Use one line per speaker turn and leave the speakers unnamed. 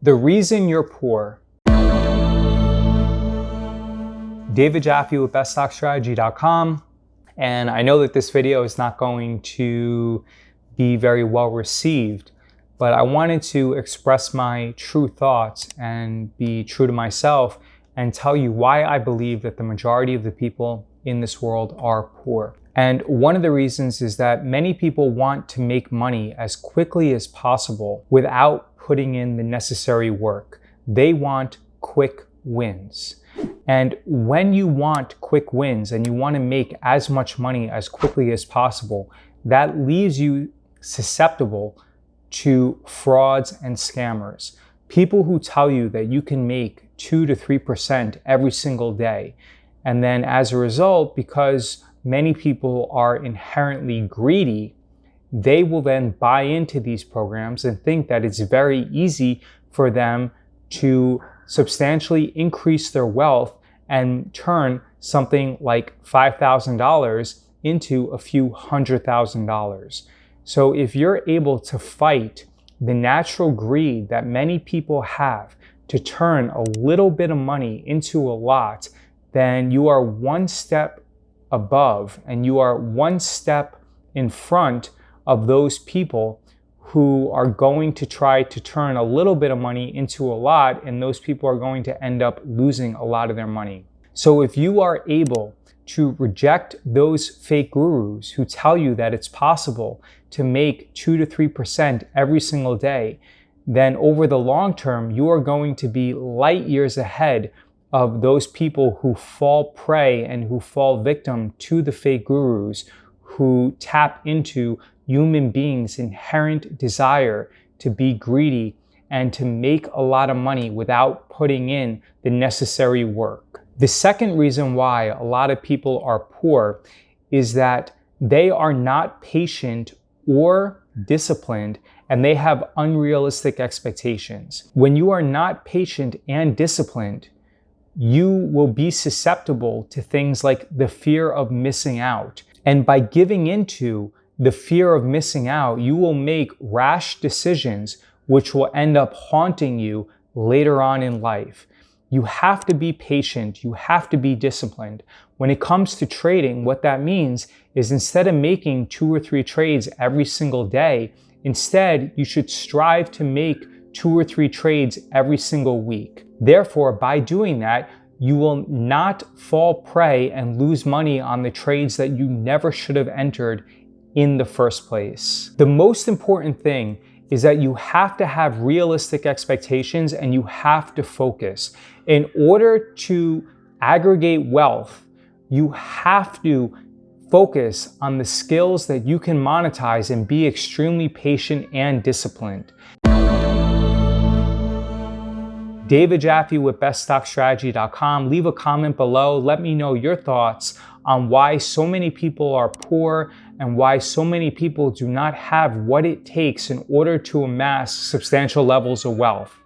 The reason you're poor. David Jaffe with BestStockStrategy.com. And I know that this video is not going to be very well received, but I wanted to express my true thoughts and be true to myself and tell you why I believe that the majority of the people in this world are poor. And one of the reasons is that many people want to make money as quickly as possible without putting in the necessary work. They want quick wins. And when you want quick wins and you want to make as much money as quickly as possible, that leaves you susceptible to frauds and scammers. People who tell you that you can make 2 to 3% every single day. And then as a result, because many people are inherently greedy, they will then buy into these programs and think that it's very easy for them to substantially increase their wealth and turn something like $5,000 into a few $100,000. So if you're able to fight the natural greed that many people have to turn a little bit of money into a lot, then you are one step above and you are one step in front of those people who are going to try to turn a little bit of money into a lot, and those people are going to end up losing a lot of their money. So if you are able to reject those fake gurus who tell you that it's possible to make 2 to 3% every single day, then over the long term, you are going to be light years ahead of those people who fall prey and who fall victim to the fake gurus who tap into human beings' inherent desire to be greedy and to make a lot of money without putting in the necessary work. The second reason why a lot of people are poor is that they are not patient or disciplined, and they have unrealistic expectations. When you are not patient and disciplined, you will be susceptible to things like the fear of missing out. And by giving into the fear of missing out, you will make rash decisions which will end up haunting you later on in life. You have to be patient. You have to be disciplined. When it comes to trading, what that means is instead of making 2 or 3 trades every single day, instead, you should strive to make 2 or 3 trades every single week. Therefore, by doing that, you will not fall prey and lose money on the trades that you never should have entered in the first place. The most important thing is that you have to have realistic expectations and you have to focus. In order to aggregate wealth, you have to focus on the skills that you can monetize and be extremely patient and disciplined. David Jaffe with BestStockStrategy.com. Leave a comment below. Let me know your thoughts on why so many people are poor and why so many people do not have what it takes in order to amass substantial levels of wealth.